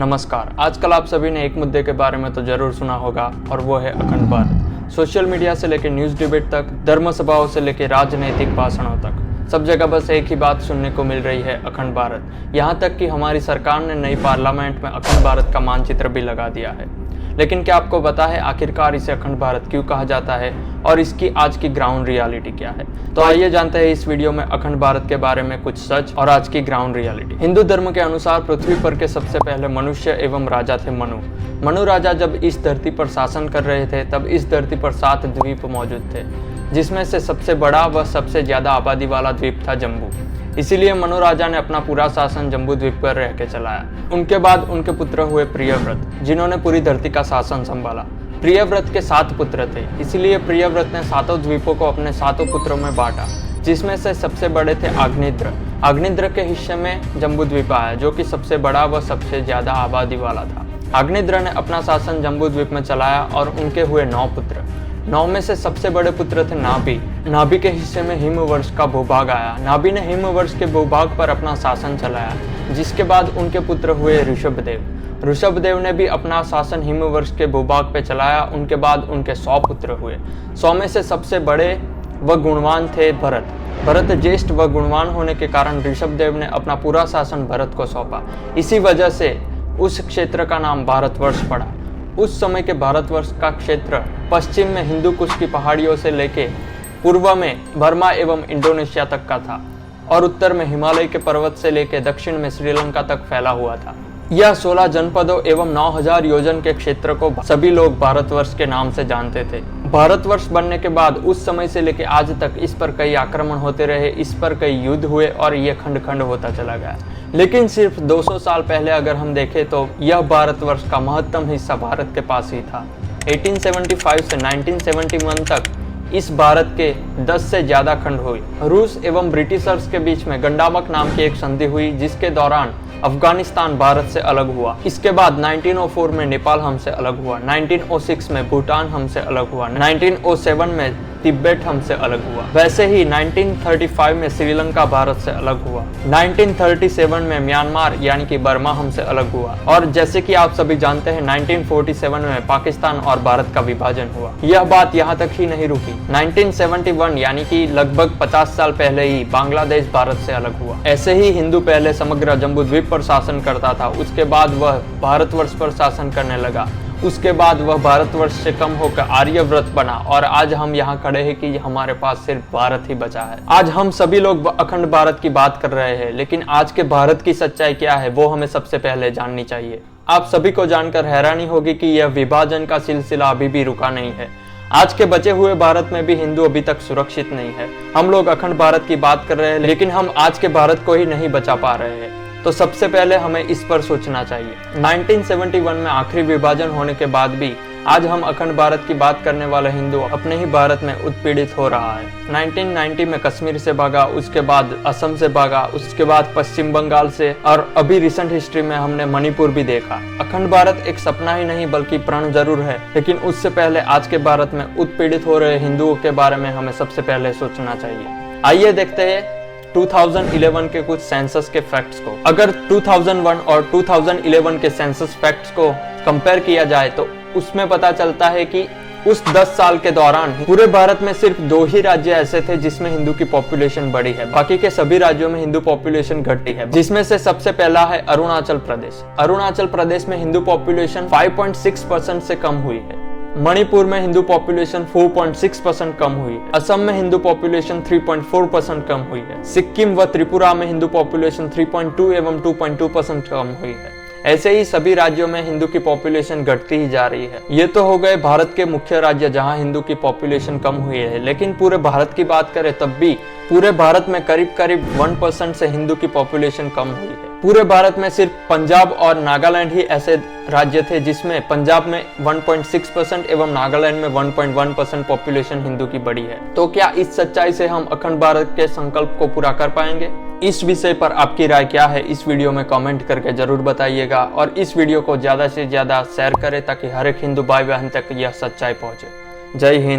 नमस्कार। आजकल आप सभी ने एक मुद्दे के बारे में तो जरूर सुना होगा और वो है अखंड भारत। सोशल मीडिया से लेकर न्यूज़ डिबेट तक, धर्म सभाओं से लेकर राजनीतिक भाषणों तक, सब जगह बस एक ही बात सुनने को मिल रही है, अखंड भारत। यहाँ तक कि हमारी सरकार ने नई पार्लियामेंट में अखंड भारत का मानचित्र भी लगा दिया है। लेकिन क्या आपको पता है आखिरकार इसे अखंड भारत क्यों कहा जाता है और इसकी आज की ग्राउंड रियलिटी क्या है? तो आइए जानते हैं इस वीडियो में अखंड भारत के बारे में कुछ सच और आज की ग्राउंड रियलिटी। हिंदू धर्म के अनुसार पृथ्वी पर के सबसे पहले मनुष्य एवं राजा थे मनु राजा जब इस धरती पर शासन कर रहे थे तब इस धरती पर 7 द्वीप मौजूद थे, जिसमें से सबसे बड़ा व सबसे ज्यादा आबादी वाला द्वीप था जम्बू। इसीलिए मनु राजा ने अपना पूरा शासन जम्बू द्वीप पर रह के चलाया। उनके बाद उनके पुत्र हुए प्रियव्रत, जिन्होंने पूरी धरती का शासन संभाला। प्रियव्रत के 7 पुत्र थे, इसलिए प्रियव्रत ने 7 द्वीपों को अपने 7 पुत्रों में बांटा, जिसमें से सबसे बड़े थे आग्नेत्र। आग्नेत्र के हिस्से में जम्बू द्वीप आया, जो कि सबसे बड़ा व सबसे ज्यादा आबादी वाला था। आग्नेत्र ने अपना शासन जम्बू द्वीप में चलाया और उनके हुए 9 पुत्र। 9 में से सबसे बड़े पुत्र थे नाभि। नाभि के हिस्से में हिमवर्ष का भूभाग आया। नाभि ने हिमवर्ष के भूभाग पर अपना शासन चलाया, जिसके बाद उनके पुत्र हुए ऋषभदेव। ऋषभदेव ने भी अपना शासन हिमवर्ष के भूभाग पे चलाया। उनके बाद उनके 100 पुत्र हुए। 100 में से सबसे बड़े व गुणवान थे भरत। भरत ज्येष्ठ व गुणवान होने के कारण ऋषभदेव ने अपना पूरा शासन भरत को सौंपा। इसी वजह से उस क्षेत्र का नाम भारतवर्ष पड़ा। उस समय के भारतवर्ष का क्षेत्र पश्चिम में हिंदू कुश की पहाड़ियों से लेके पूर्व में बर्मा एवं इंडोनेशिया तक का था और उत्तर में हिमालय के पर्वत से लेके दक्षिण में श्रीलंका तक फैला हुआ था। यह 16 जनपदों एवं 9000 योजन के क्षेत्र को सभी लोग भारतवर्ष के नाम से जानते थे। भारतवर्ष बनने के बाद उस समय से लेके आज तक इस पर कई आक्रमण होते रहे, इस पर कई युद्ध हुए और यह खंड खंड होता चला गया। लेकिन सिर्फ 200 साल पहले अगर हम देखें तो यह भारतवर्ष का महत्तम हिस्सा भारत के पास ही था। 1875 से 1971 तक इस भारत के 10 से ज्यादा खंड हुए। रूस एवं ब्रिटिशर्स के बीच में गंडामक नाम की एक संधि हुई, जिसके दौरान अफगानिस्तान भारत से अलग हुआ। इसके बाद 1904 में नेपाल हमसे अलग हुआ, 1906 में भूटान हमसे अलग हुआ, 1907 में तिब्बत हमसे अलग हुआ। वैसे ही 1935 में श्रीलंका भारत से अलग हुआ, 1937 में म्यांमार यानी कि बर्मा हमसे अलग हुआ और जैसे कि आप सभी जानते हैं 1947 में पाकिस्तान और भारत का विभाजन हुआ। यह बात यहाँ तक ही नहीं रुकी। 1971 यानी कि लगभग 50 साल पहले ही बांग्लादेश भारत से अलग हुआ। ऐसे ही हिंदू पहले समग्र जम्बू द्वीप पर शासन करता था, उसके बाद वह भारतवर्ष पर शासन करने लगा। उसके बाद वह भारतवर्ष से कम होकर आर्यव्रत बना और आज हम यहाँ खड़े हैं कि हमारे पास सिर्फ भारत ही बचा है। आज हम सभी लोग अखंड भारत की बात कर रहे हैं, लेकिन आज के भारत की सच्चाई क्या है वो हमें सबसे पहले जाननी चाहिए। आप सभी को जानकर हैरानी होगी कि यह विभाजन का सिलसिला अभी भी रुका नहीं है। आज के बचे हुए भारत में भी हिंदू अभी तक सुरक्षित नहीं है। हम लोग अखंड भारत की बात कर रहे हैं, लेकिन हम आज के भारत को ही नहीं बचा पा रहे हैं। तो सबसे पहले हमें इस पर सोचना चाहिए। 1971 में आखिरी विभाजन होने के बाद भी आज हम अखंड भारत की बात करने वाले हिंदू अपने ही भारत में उत्पीड़ित हो रहा है। 1990 में कश्मीर से भागा, उसके बाद असम से भागा, उसके बाद पश्चिम बंगाल से और अभी रिसेंट हिस्ट्री में हमने मणिपुर भी देखा। अखंड भारत एक सपना ही नहीं बल्कि प्रण जरूर है, लेकिन उससे पहले आज के भारत में उत्पीड़ित हो रहे हिंदुओं के बारे में हमें सबसे पहले सोचना चाहिए। आइए देखते हैं 2011 के कुछ सेंसस के फैक्ट्स को। अगर 2001 और 2011 के सेंसस फैक्ट्स को कंपेयर किया जाए तो उसमें पता चलता है कि उस 10 साल के दौरान पूरे भारत में सिर्फ 2 ही राज्य ऐसे थे जिसमें हिंदू की पॉपुलेशन बढ़ी है। बाकी के सभी राज्यों में हिंदू पॉपुलेशन घटी है, जिसमें से सबसे पहला है अरुणाचल प्रदेश। अरुणाचल प्रदेश में हिंदू पॉपुलेशन 5.6% से कम हुई है। मणिपुर में हिंदू पॉपुलेशन 4.6% कम हुई है। असम में हिंदू पॉपुलेशन 3.4% कम हुई है। सिक्किम व त्रिपुरा में हिंदू पॉपुलेशन 3.2 एवं 2.2% कम हुई है। ऐसे ही सभी राज्यों में हिंदू की पॉपुलेशन घटती ही जा रही है। ये तो हो गए भारत के मुख्य राज्य जहां हिंदू की पॉपुलेशन कम हुई है, लेकिन पूरे भारत की बात करें तब भी पूरे भारत में करीब करीब 1% से हिंदू की पॉपुलेशन कम हुई है। पूरे भारत में सिर्फ पंजाब और नागालैंड ही ऐसे राज्य थे जिसमें पंजाब में 1.6% एवं नागालैंड में 1.1% पॉपुलेशन हिंदू की बढ़ी है। तो क्या इस सच्चाई से हम अखंड भारत के संकल्प को पूरा कर पाएंगे? इस विषय पर आपकी राय क्या है इस वीडियो में कमेंट करके जरूर बताइएगा और इस वीडियो को ज्यादा से ज्यादा शेयर करें ताकि हर एक हिंदू भाई बहन तक यह सच्चाई पहुंचे। जय हिंद।